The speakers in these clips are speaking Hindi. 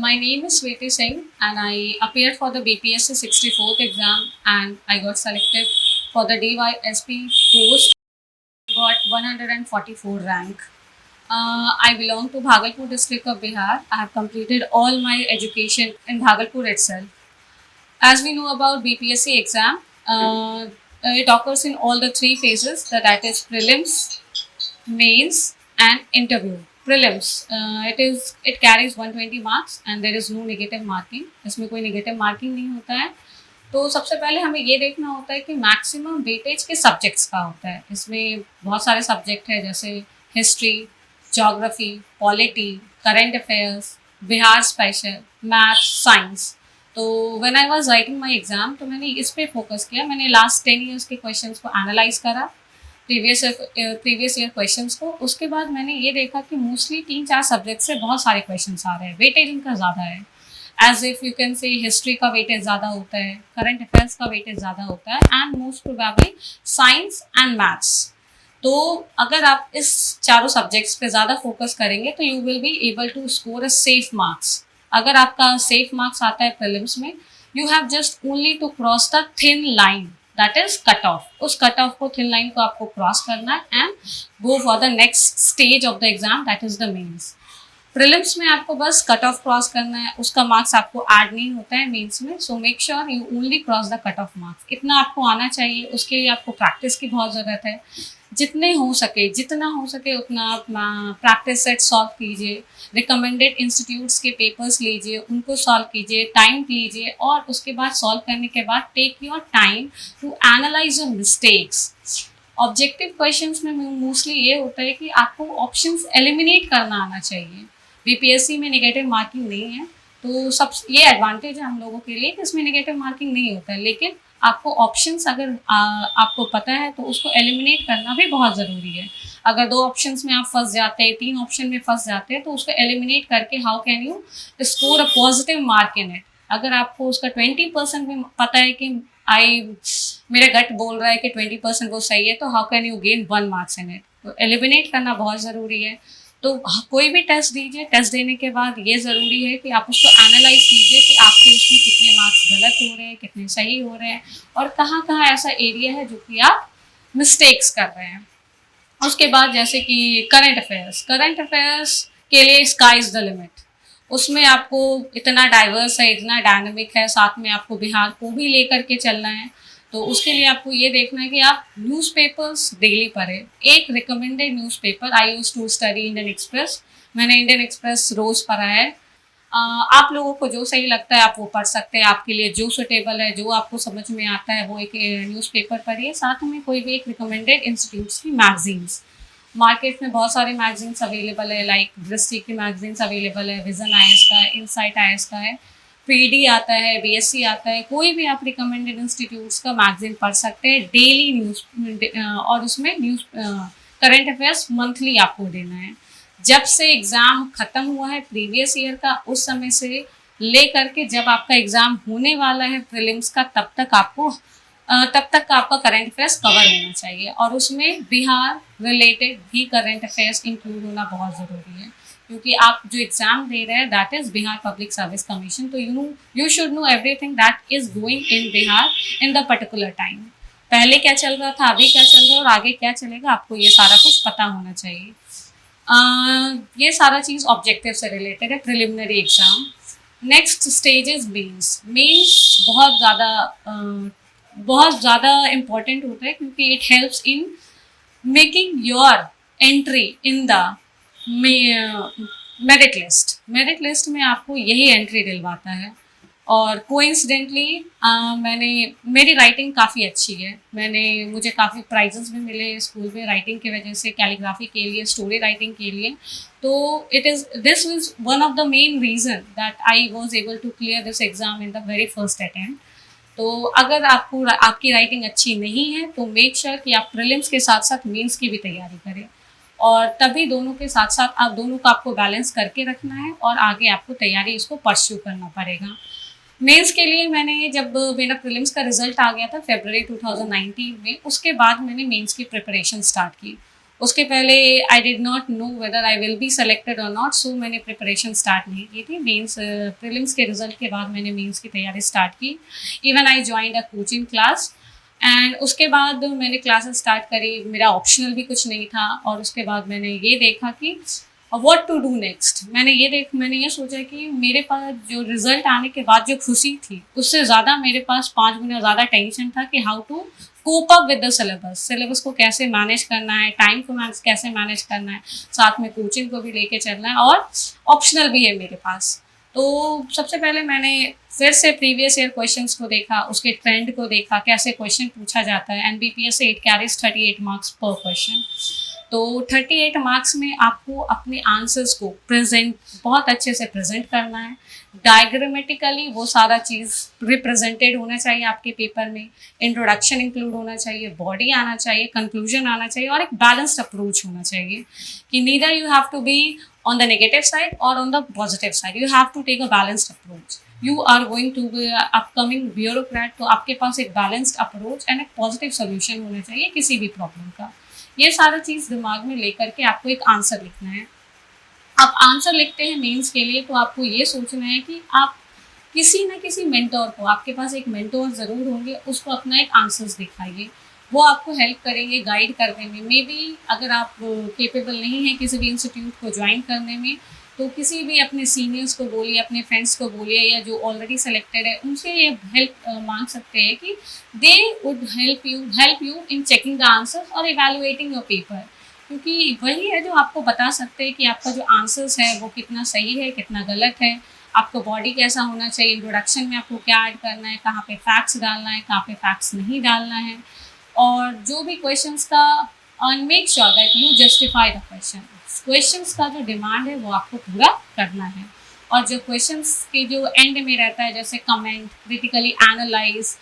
My name is Sweti Singh and I appeared for the BPSC 64th exam and I got selected for the DYSP post, got 144 rank. I belong to Bhagalpur district of Bihar. I have completed all my education in Bhagalpur itself. As we know about BPSC exam, it occurs in all the three phases, that is prelims, mains and interview. Prelims, it carries 120 marks and there is no negative marking. इसमें कोई negative marking नहीं होता है. तो सबसे पहले हमें ये देखना होता है कि मैक्सिमम वेटेज के सब्जेक्ट्स का होता है. इसमें बहुत सारे सब्जेक्ट है जैसे history, geography, polity, current affairs, Bihar special, math, science. तो when I was writing my exam तो मैंने इस पे फोकस किया. मैंने लास्ट 10 इयर्स के क्वेश्चंस को एनालाइज करा, प्रीवियस ईयर क्वेश्चंस को. उसके बाद मैंने ये देखा कि मोस्टली 3-4 सब्जेक्ट से बहुत सारे क्वेश्चंस आ रहे हैं, वेटेज इनका ज़्यादा है. As if you can say history का वेटेज ज़्यादा होता है, करंट अफेयर्स का वेटेज ज़्यादा होता है and most probably science and maths. तो अगर आप इस चारों सब्जेक्ट्स पे ज़्यादा फोकस करेंगे तो you will be able to score a safe marks. अगर आपका सेफ मार्क्स आता है प्रीलिम्स में, you have just only to cross the thin line, that is cut off. उस कट ऑफ को, थिन लाइन को आपको क्रॉस करना है and go for the next stage of the exam, that is the mains. Prelims में आपको बस कट ऑफ क्रॉस करना है, उसका मार्क्स आपको ऐड नहीं होता है मेंस में. So make sure you only cross the cut off marks. इतना आपको आना चाहिए. उसके लिए आपको प्रैक्टिस की बहुत ज़रूरत है. जितना हो सके उतना आप प्रैक्टिस सेट सॉल्व कीजिए, रिकमेंडेड इंस्टीट्यूट्स के पेपर्स लीजिए, उनको सॉल्व कीजिए, टाइम लीजिए और उसके बाद सॉल्व करने के बाद take your time to analyse your mistakes. Objective questions में मोस्टली ये होता है कि आपको ऑप्शंस एलिमिनेट करना आना चाहिए. बीपीएससी में नेगेटिव मार्किंग नहीं है, तो सब ये एडवांटेज है हम लोगों के लिए कि इसमें नेगेटिव मार्किंग नहीं होता है. लेकिन आपको ऑप्शंस अगर आपको पता है तो उसको एलिमिनेट करना भी बहुत ज़रूरी है. अगर 2 ऑप्शंस में आप फंस जाते हैं, 3 ऑप्शन में फंस जाते हैं, तो उसको एलिमिनेट करके how can you score a positive mark in it. अगर आपको उसका 20% भी पता है कि मेरा गट बोल रहा है कि 20% वो सही है, तो how can you gain 1 marks in it. तो एलिमिनेट करना बहुत ज़रूरी है. तो कोई भी टेस्ट दीजिए, टेस्ट देने के बाद ये ज़रूरी है कि आप उसको एनालाइज कीजिए कि आपके उसमें कितने मार्क्स गलत हो रहे हैं, कितने सही हो रहे हैं और कहाँ कहाँ ऐसा एरिया है जो कि आप मिस्टेक्स कर रहे हैं. उसके बाद जैसे कि करंट अफेयर्स के लिए स्काई इज़ द लिमिट. उसमें आपको इतना डाइवर्स है, इतना डायनामिक है, साथ में आपको बिहार को भी लेकर के चलना है. तो उसके लिए आपको ये देखना है कि आप न्यूज़पेपर्स डेली पढ़ें. एक recommended newspaper, I used to study Indian Express. मैंने इंडियन एक्सप्रेस रोज़ पढ़ा है. आप लोगों को जो सही लगता है आप वो पढ़ सकते हैं. आपके लिए जो सुटेबल है, जो आपको समझ में आता है, वो एक न्यूज़पेपर पढ़िए. साथ में कोई भी एक रिकमेंडेड इंस्टीट्यूट्स की मैगजीन्स. मार्केट में बहुत सारे मैगजीन्स अवेलेबल है, लाइक दृष्टि की मैगजीन्स अवेलेबल है, विजन आईएएस का है, इनसाइट आईएएस का है, पीडी आता है, बीएससी आता है. कोई भी आप रिकमेंडेड इंस्टीट्यूट्स का मैगजीन पढ़ सकते हैं डेली न्यूज़. और उसमें न्यूज़ करंट अफेयर्स मंथली आपको देना है. जब से एग्ज़ाम ख़त्म हुआ है प्रीवियस ईयर का, उस समय से लेकर के जब आपका एग्ज़ाम होने वाला है प्रीलिम्स का, तब तक का आपका करंट अफेयर्स कवर होना चाहिए. और उसमें बिहार रिलेटेड भी करंट अफेयर्स इंक्लूड होना बहुत ज़रूरी है, क्योंकि आप जो एग्ज़ाम दे रहे हैं that is Bihar public service commission. तो you should know everything that is going in Bihar in the particular time. पहले क्या चल रहा था, अभी क्या चल रहा है और आगे क्या चलेगा, आपको ये सारा कुछ पता होना चाहिए. ये सारा चीज़ ऑब्जेक्टिव से रिलेटेड है, preliminary exam. Next stage is mains. बहुत ज़्यादा इम्पॉर्टेंट होता है क्योंकि it helps in making your entry in the merit list में आपको यही एंट्री दिलवाता है. और कोइंसिडेंटली मेरी राइटिंग काफ़ी अच्छी है. मुझे काफ़ी प्राइजेस भी मिले स्कूल में राइटिंग की वजह से, कैलीग्राफी के लिए, स्टोरी राइटिंग के लिए. तो this was one of the main reason that I was able to clear this exam in the very first attempt. तो अगर आपकी राइटिंग अच्छी नहीं है तो मेक श्योर कि आप प्रीलिम्स के साथ साथ मेंस की भी तैयारी करें. और तभी दोनों के साथ साथ दोनों को आपको बैलेंस करके रखना है और आगे आपको तैयारी इसको परस्यू करना पड़ेगा. मेंस के लिए जब मेरा प्रीलिम्स का रिजल्ट आ गया था फरवरी 2019 में, उसके बाद मैंने मेंस की प्रिपरेशन स्टार्ट की. उसके पहले I did not know whether I will be selected और नॉट, सो मैंने प्रिपरेशन स्टार्ट नहीं की थी। मेंस प्रीलिम्स के रिजल्ट के बाद मैंने मेंस की तैयारी स्टार्ट की। Even I joined a coaching class and उसके बाद मैंने क्लासेस स्टार्ट करी। मेरा ऑप्शनल भी कुछ नहीं था और उसके बाद मैंने ये देखा कि व्हाट टू डू नेक्स्ट। मैंने ये सोचा कि मेरे पास जो रिजल्ट आने के बाद जो खुशी थी उससे ज़्यादा मेरे पास 5 गुना ज़्यादा टेंशन था कि how to cope up with the syllabus को कैसे मैनेज करना है, टाइम को कैसे मैनेज करना है, साथ में कोचिंग को भी लेके चलना है और ऑप्शनल भी है मेरे पास। तो सबसे पहले मैंने फिर से प्रीवियस ईयर क्वेश्चंस को देखा, उसके ट्रेंड को देखा, कैसे क्वेश्चन पूछा जाता है। एनबीपीएस से इट कैरीज 38 मार्क्स पर क्वेश्चन। तो 38 मार्क्स में आपको अपने आंसर्स को बहुत अच्छे से प्रेजेंट करना है। डायग्रामेटिकली वो सारा चीज़ रिप्रेजेंटेड होना चाहिए आपके पेपर में। इंट्रोडक्शन इंक्लूड होना चाहिए, बॉडी आना चाहिए, कंक्लूजन आना चाहिए और एक बैलेंस्ड अप्रोच होना चाहिए कि neither you have to be on the negative side or on the positive side. You have to take a balanced approach. You are going to be a upcoming bureaucrat, तो आपके पास एक balanced approach and एक positive solution होना चाहिए किसी भी प्रॉब्लम का। ये सारा चीज़ दिमाग में लेकर के आपको एक आंसर लिखना है। आप आंसर लिखते हैं मेंस के लिए तो आपको ये सोचना है कि आप किसी न किसी मेंटोर को, आपके पास एक मेंटोर ज़रूर होंगे, उसको अपना एक आंसर्स दिखाइए। वो आपको हेल्प करेंगे गाइड करने में। मे बी अगर आप केपेबल नहीं हैं किसी भी इंस्टीट्यूट को ज्वाइन करने में, तो किसी भी अपने सीनियर्स को बोलिए, अपने फ्रेंड्स को बोलिए या जो ऑलरेडी सेलेक्टेड है उनसे ये हेल्प मांग सकते हैं कि they would help you in checking the answers और इवेलुएटिंग योर पेपर। क्योंकि वही है जो आपको बता सकते हैं कि आपका जो आंसर्स है वो कितना सही है, कितना गलत है। आपको बॉडी कैसा होना चाहिए, इंट्रोडक्शन में आपको क्या ऐड करना है, कहाँ पे फैक्ट्स डालना है, कहाँ पे फैक्ट्स नहीं डालना है, और जो भी क्वेश्चंस का make sure that you justify the questions का जो डिमांड है वो आपको पूरा करना है। और जो क्वेश्चंस के जो एंड में रहता है जैसे कमेंट, क्रिटिकली एनालाइज,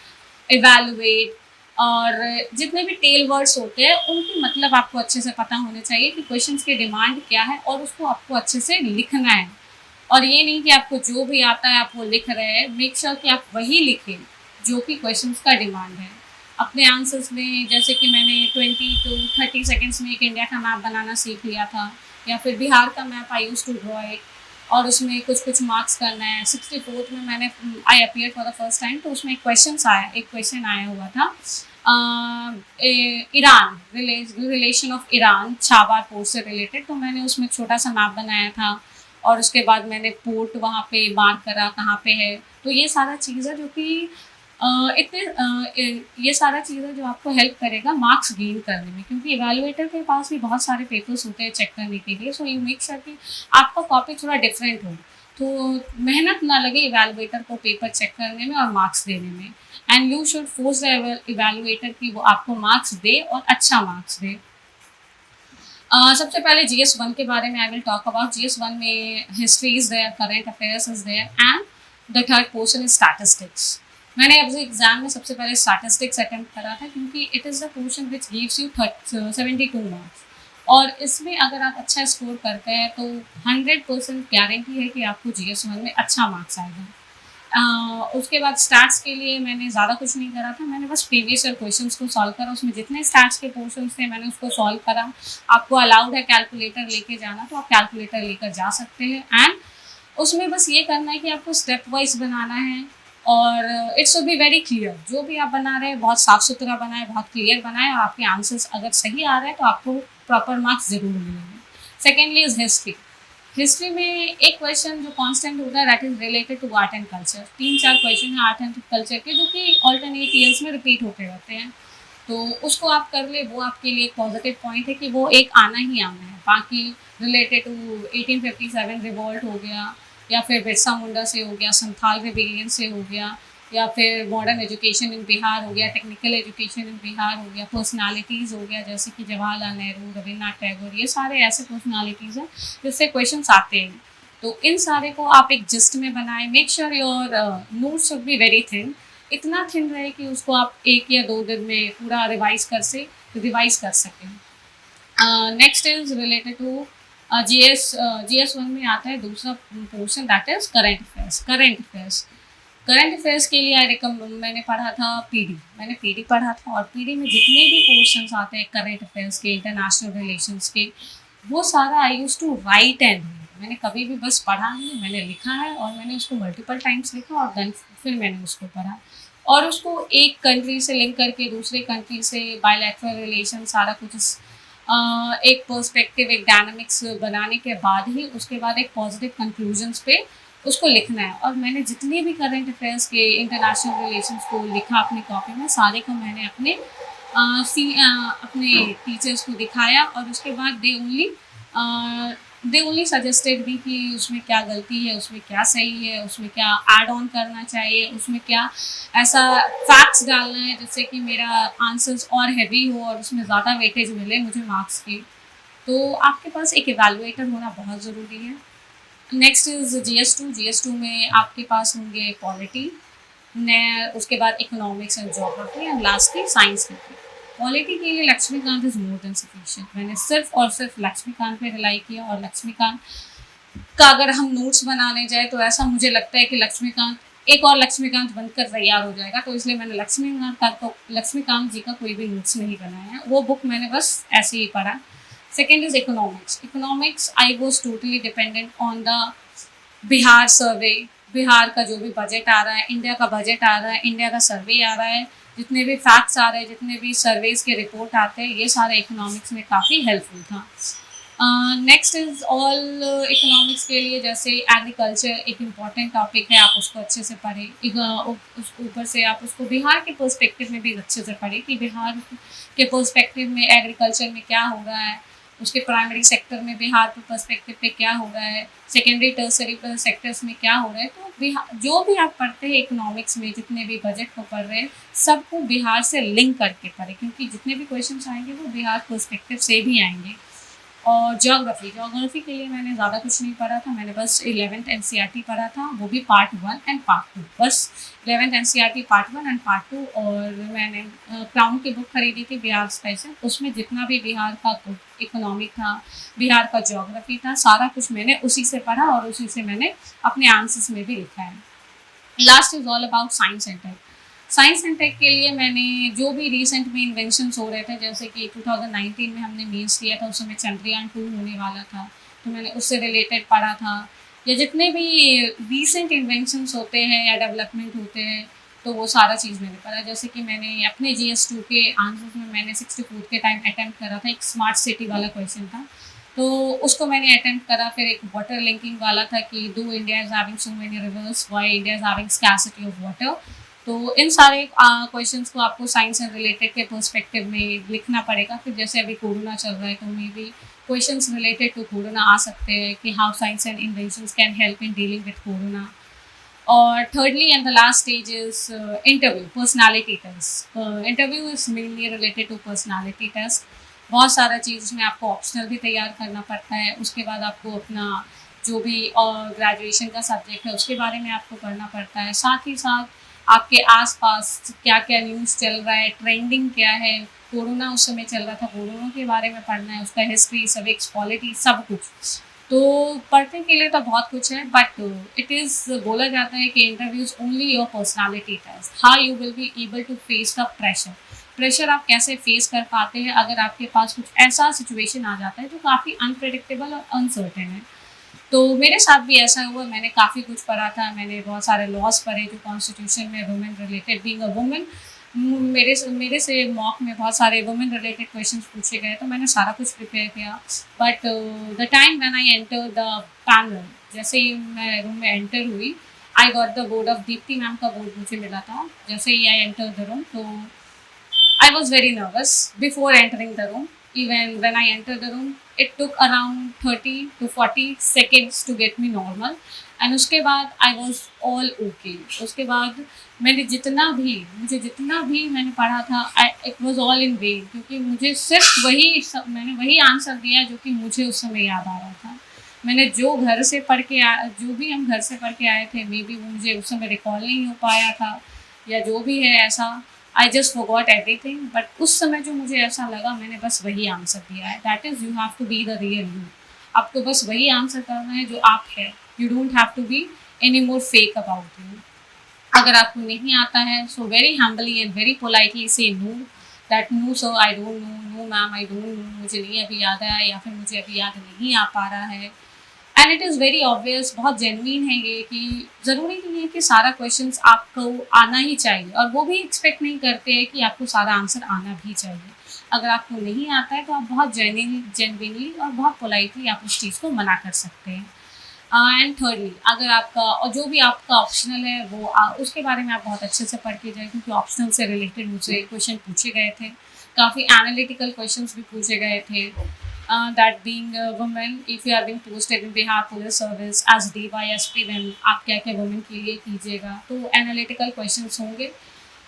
इवेलुएट और जितने भी टेल वर्ड्स होते हैं उनकी मतलब आपको अच्छे से पता होने चाहिए कि क्वेश्चंस की डिमांड क्या है और उसको आपको अच्छे से लिखना है। और ये नहीं कि आपको जो भी आता है आप वो लिख रहे हैं। मेक श्योर कि आप वही लिखें जो कि क्वेश्चंस का डिमांड है। अपने आंसर्स में जैसे कि मैंने 20 to 30 सेकेंड्स में एक इंडिया का मैप बनाना सीख लिया था, या फिर बिहार का map I use to draw it और उसमें कुछ मार्क्स करना है। 64th में मैंने I appear for the first time, तो उसमें एक क्वेश्चन आया हुआ था Iran, relation of Iran Chabahar port से रिलेटेड। तो मैंने उसमें छोटा सा मैप बनाया था और उसके बाद मैंने पोर्ट वहाँ पे मार्क करा कहाँ पे है। तो ये सारा चीज़ है जो कि ये सारा चीज़ है जो आपको हेल्प करेगा मार्क्स गेन करने में, क्योंकि इवैल्यूएटर के पास भी बहुत सारे पेपर्स होते हैं चेक करने के लिए। सो यू मेक श्योर कि आपका कॉपी थोड़ा डिफरेंट हो, तो मेहनत ना लगे इवैल्यूएटर को पेपर चेक करने में और मार्क्स देने में। And you should force the evaluator कि वो आपको मार्क्स दे और अच्छा मार्क्स दे। सबसे पहले GS1 के बारे में I will talk about. GS1 में history is there, current affairs is there and the third portion is statistics. मैंने अब एग्जाम में सबसे पहले स्टैटिस्टिक्स अटेम्प्ट करा था क्योंकि it is the portion which gives you 72 marks, और इसमें अगर आप अच्छा स्कोर करते हैं तो 100% गारंटी है कि आपको GS1 में अच्छा मार्क्स आएगा। उसके बाद स्टैट्स के लिए मैंने ज़्यादा कुछ नहीं करा था, मैंने बस प्रीवियस ईयर क्वेश्चंस को सॉल्व करा। उसमें जितने स्टैट्स के पोर्शंस थे मैंने उसको सॉल्व करा। आपको अलाउड है कैलकुलेटर लेके जाना, तो आप कैलकुलेटर लेकर जा सकते हैं। एंड उसमें बस ये करना है कि आपको स्टेप वाइज बनाना है और it's should be very clear. जो भी आप बना रहे हैं बहुत साफ सुथरा बनाए, बहुत क्लियर बनाए, और आपके आंसर्स अगर सही आ रहे हैं तो आपको प्रॉपर मार्क्स जरूर मिलेंगे। Secondly is history. हिस्ट्री में एक क्वेश्चन जो कांस्टेंट होता है that is related to art and culture. 3-4 question है आर्ट एंड कल्चर के जो कि ऑल्टरनेट ईयर्स में रिपीट होते रहते हैं, तो उसको आप कर ले, वो आपके लिए एक पॉजिटिव पॉइंट है कि वो एक आना ही आना है। बाकी रिलेटेड टू 1857 रिवॉल्ट हो गया, या फिर बिरसा मुंडा से हो गया, संथाल रिबेलियन से हो गया, या फिर मॉडर्न एजुकेशन इन बिहार हो गया, टेक्निकल एजुकेशन इन बिहार हो गया, पर्सनालिटीज़ हो गया जैसे कि जवाहरलाल नेहरू, रविन्द्रनाथ टैगोर, ये सारे ऐसे पर्सनालिटीज़ हैं जिससे क्वेश्चंस आते हैं। तो इन सारे को आप एक जिस्ट में बनाएं। Make sure your notes should be very thin, इतना थिन रहे कि उसको आप 1 या 2 दिन में पूरा रिवाइज कर सकें। Next is related to GS1 में आता है दूसरा portion that is current affairs. Current affairs के लिए मैंने पढ़ा था पीडी। मैंने पीडी पढ़ा था और पीडी में जितने भी क्वेश्चंस आते हैं करंट अफेयर्स के, इंटरनेशनल रिलेशंस के, वो सारा I use to write and read. मैंने कभी भी बस पढ़ा नहीं, मैंने लिखा है और मैंने उसको मल्टीपल टाइम्स लिखा और देन फिर मैंने उसको पढ़ा और उसको एक कंट्री से लिंक करके दूसरे कंट्री से बायलैटरल रिलेशन सारा कुछ एक पर्सपेक्टिव, एक डायनामिक्स बनाने के बाद ही उसके बाद एक पॉजिटिव कंक्लूजन्स पे उसको लिखना है। और मैंने जितने भी करंट अफेयर्स के इंटरनेशनल रिलेशंस को लिखा अपनी कॉपी में, सारे को मैंने अपने टीचर्स को दिखाया और उसके बाद दे ओनली सजेस्टेड भी कि उसमें क्या गलती है, उसमें क्या सही है, उसमें क्या ऐड ऑन करना चाहिए, उसमें क्या ऐसा फैक्ट्स डालना है जिससे कि मेरा आंसर्स और हैवी हो और उसमें ज़्यादा वेटेज मिले मुझे मार्क्स की। तो आपके पास एक इवैल्यूएटर होना बहुत ज़रूरी है। नेक्स्ट इज़ GS2 में आपके पास होंगे पॉलिटी, उसके बाद economics and geography and lastly science की। पॉलिटी के लिए Laxmikanth is more than sufficient. मैंने सिर्फ और सिर्फ लक्ष्मीकांत पे रिलाई किया और लक्ष्मीकांत का अगर हम नोट्स बनाने जाए तो ऐसा मुझे लगता है कि लक्ष्मीकांत एक और लक्ष्मीकांत बनकर तैयार हो जाएगा, तो इसलिए मैंने लक्ष्मीकांत जी का कोई भी नोट्स नहीं बनाया है। वो बुक मैंने बस ऐसे ही पढ़ा। Second is economics I was totally dependent on the Bihar survey. Bihar का जो भी बजट आ रहा है, इंडिया का बजट आ रहा है, इंडिया का सर्वे आ रहा है, जितने भी फैक्ट्स आ रहे हैं, जितने भी सर्वेज के रिपोर्ट आते हैं, ये सारे इकोनॉमिक्स में काफ़ी हेल्पफुल था। नेक्स्ट इज ऑल इकोनॉमिक्स के लिए जैसे एग्रीकल्चर एक इम्पॉर्टेंट टॉपिक है, आप उसको अच्छे से पढ़ें। ऊपर से आप उसको बिहार के पर्सपेक्टिव में भी अच्छे से पढ़ें कि बिहार के पर्सपेक्टिव में एग्रीकल्चर में क्या हो रहा है, उसके प्राइमरी सेक्टर में बिहार के पर्सपेक्टिव पे क्या हो रहा है, सेकेंडरी टर्सरी सेक्टर्स में क्या हो रहा है। तो बिहार जो भी आप पढ़ते हैं इकोनॉमिक्स में, जितने भी बजट को पढ़ रहे हैं, सबको बिहार से लिंक करके पढ़ें क्योंकि जितने भी क्वेश्चन आएंगे वो बिहार पर्सपेक्टिव से भी आएंगे। और ज्योग्राफी के लिए मैंने ज़्यादा कुछ नहीं पढ़ा था, मैंने बस 11th NCERT पढ़ा था, वो भी पार्ट 1 एंड पार्ट 2, बस 11th NCERT part 1 and part 2। और मैंने क्राउन की बुक खरीदी थी बिहार स्पेशल, उसमें जितना भी बिहार का इकोनॉमिक था, बिहार का ज्योग्राफी था, सारा कुछ मैंने उसी से पढ़ा और उसी से मैंने अपने आंसर्स में भी लिखा है। Last is all about science and tech. Science and tech के लिए मैंने जो भी रिसेंट में इन्वेंशंस हो रहे थे, जैसे कि 2019 में हमने मीन्स किया था, उस समय चंद्रयान 2 होने वाला था, तो मैंने उससे रिलेटेड पढ़ा था। या जितने भी रिसेंट इन्वेंशंस होते हैं या डेवलपमेंट होते हैं, तो वो सारा चीज़ मैंने पढ़ा। जैसे कि मैंने अपने GS2 के आंसर्स में मैंने 64 के टाइम अटैम्प्ट करा था, एक स्मार्ट सिटी वाला क्वेश्चन था, तो उसको मैंने अटैम्प्ट करा। फिर एक वाटर लिंकिंग वाला था कि दो India is having so many reverse, why India is having scarcity of water. तो इन सारे क्वेश्चंस को आपको साइंस एंड रिलेटेड के पर्सपेक्टिव में लिखना पड़ेगा। फिर जैसे अभी कोरोना चल रहा है तो may be questions related to corona आ सकते हैं कि how science and inventions can help in dealing with corona. और thirdly and the last stage is interview, personality test. Interview is mainly related to personality test. बहुत सारा चीज़ उसमें आपको ऑप्शनल भी तैयार करना पड़ता है, उसके बाद आपको अपना जो भी ग्रेजुएशन का सब्जेक्ट है उसके बारे में आपको पढ़ना पड़ता है। साथ ही साथ आपके आसपास क्या क्या न्यूज़ चल रहा है, ट्रेंडिंग क्या है, कोरोना उस समय चल रहा था, कोरोना के बारे में पढ़ना है, उसका हिस्ट्री, सविक्स, पॉलिटी, सब कुछ। तो पढ़ने के लिए तो बहुत कुछ है, बट इट इज़ बोला जाता है कि interviews only your personality test, how you will be able to face the pressure आप कैसे फेस कर पाते हैं अगर आपके पास कुछ ऐसा सिचुएशन आ जाता है जो काफ़ी अनप्रेडिक्टेबल और अनसर्टेन है। तो मेरे साथ भी ऐसा हुआ, मैंने काफ़ी कुछ पढ़ा था, मैंने बहुत सारे लॉज पढ़े जो कॉन्स्टिट्यूशन में women related, being a women मेरे से मॉक में बहुत सारे वुमेन रिलेटेड क्वेश्चंस पूछे गए, तो मैंने सारा कुछ प्रिपेयर किया। But the time when I enter the panel, जैसे ही मैं रूम में एंटर हुई, I got the board of Deepti ma'am का बोर्ड मुझे मिला था। जैसे ही आई एंटर द रूम, तो I was very nervous before entering the room. Even when I entered the room, it took around 30 to 40 seconds to get me normal. And उसके बाद I was all okay. उसके बाद मुझे जितना भी मैंने पढ़ा था, it was all in vain, क्योंकि मुझे सिर्फ मैंने वही आंसर दिया जो कि मुझे उस समय याद आ रहा था। मैंने जो भी हम घर से पढ़ के आए थे, मे बी वो मुझे उस समय रिकॉल नहीं हो पाया था या जो भी है ऐसा, I just forgot everything. But उस समय जो मुझे ऐसा लगा, मैंने बस वही आंसर दिया है। That is, you have to be the real you. आपको बस वही आंसर करना है जो आप है। You don't have to be any more fake about you. अगर आपको नहीं आता है, so very humbly and very politely से no, that no sir I don't know, no ma'am I don't know, मुझे नहीं अभी याद आया, या फिर मुझे अभी याद नहीं आ पा रहा है। And it is very obvious, बहुत जेन्युइन है ये, कि ज़रूरी नहीं है कि सारा क्वेश्चंस आपको आना ही चाहिए, और वो भी एक्सपेक्ट नहीं करते हैं कि आपको सारा आंसर आना भी चाहिए। अगर आपको नहीं आता है तो आप बहुत जेन्युइनली और बहुत पोलाइटली आप उस चीज़ को मना कर सकते हैं। एंड थर्डली, अगर आपका और जो भी आपका ऑप्शनल है वो उसके बारे में आप बहुत अच्छे से पढ़ के जाए, क्योंकि ऑप्शनल से रिलेटेड मुझसे क्वेश्चन पूछे गए थे, काफ़ी एनालिटिकल क्वेश्चंस भी पूछे गए थे। That being women, if you are being posted in Bihar police service as DYSP, then आप क्या क्या वुमेन के लिए कीजिएगा, तो एनालिटिकल क्वेश्चंस होंगे।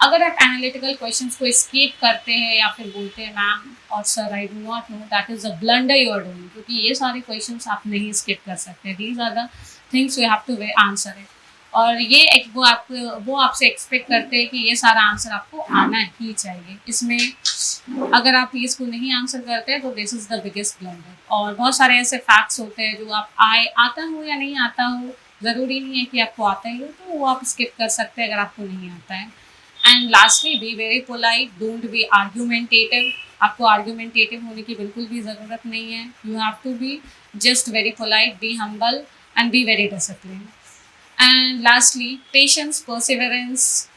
अगर आप एनालिटिकल क्वेश्चंस को स्किप करते हैं या फिर बोलते हैं मैम और sir I do not know, that is a blunder you are doing, क्योंकि ये सारे क्वेश्चंस आप नहीं स्किप कर सकते। These are the things you have to answer it. और ये वो आपसे एक्सपेक्ट करते हैं कि ये सारा आंसर आपको आना ही चाहिए। इसमें अगर आप इसको नहीं आंसर करते हैं तो this is the biggest blunder. और बहुत सारे ऐसे फैक्ट्स होते हैं जो आप आता हो या नहीं आता हो, ज़रूरी नहीं है कि आपको आता ही हो, तो वो आप स्किप कर सकते हैं अगर आपको नहीं आता है। And lastly, be very polite, don't be argumentative. आपको आर्ग्यूमेंटेटिव होने की बिल्कुल भी ज़रूरत नहीं है। You have to be just very polite, be humble and be very discipline. And lastly, patience, perseverance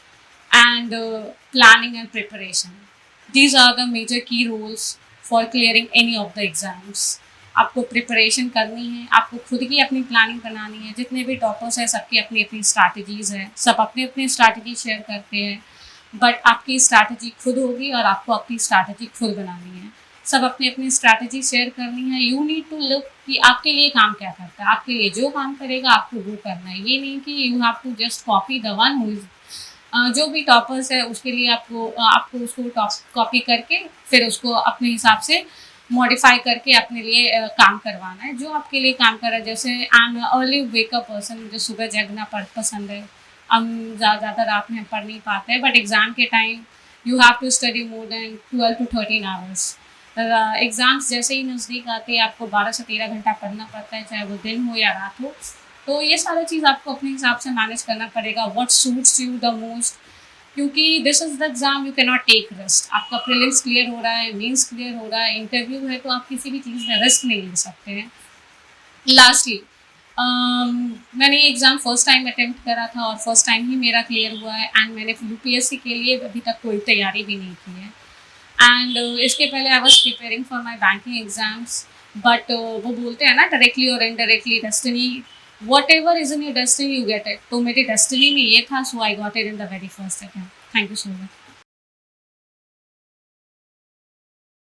and planning and preparation. These are the major key roles for clearing any of the exams. आपको प्रिपरेशन करनी है, आपको खुद की अपनी प्लानिंग बनानी है। जितने भी टॉपर्स हैं सबकी अपनी अपनी स्ट्रैटेजीज़ हैं, सब अपनी अपनी स्ट्रैटेजी शेयर करते हैं, बट आपकी स्ट्रैटेजी खुद होगी और आपको अपनी स्ट्रैटेजी खुद बनानी है। सब अपनी अपनी स्ट्रैटेजी शेयर करनी है। यू नीड टू लुक कि आपके लिए काम क्या करता है, आपके लिए जो काम करेगा आपको वो करना है। ये नहीं कि you have to just copy the one who is जो भी टॉपर्स है उसके लिए आपको उसको कॉपी करके फिर उसको अपने हिसाब से मॉडिफाई करके अपने लिए काम करवाना है, जो आपके लिए काम कर रहा है। जैसे I am early wake up person, मुझे सुबह जगना पसंद है। हम ज़्यादा रात में हम पढ़ नहीं पाते हैं, बट एग्ज़ाम के time you have to study more than 12 to 13 hours. Exams जैसे ही नज़दीक आते हैं आपको 12 से 13 घंटा पढ़ना पड़ता है, चाहे वो दिन हो या रात हो। तो ये सारी चीज़ आपको अपने हिसाब से मैनेज करना पड़ेगा, what suits you the most, क्योंकि this is the exam, you can not take risk. आपका प्रीलिम्स क्लियर हो रहा है, मेंस क्लियर हो रहा है, इंटरव्यू है, तो आप किसी भी चीज़ में रिस्क नहीं ले सकते हैं। लास्टली, मैंने ये एग्ज़ाम फर्स्ट टाइम अटेम्प्ट करा था और फर्स्ट टाइम ही मेरा क्लियर हुआ है। एंड मैंने UPSC के लिए अभी तक कोई तैयारी भी नहीं की है। एंड इसके पहले I was preparing for my banking exams, but वो बोलते हैं ना, डायरेक्टली और indirectly destiny, whatever is in your destiny you get it. तो मेरी डेस्टिनी में ये था, so I got it in the very first attempt. Thank you so much.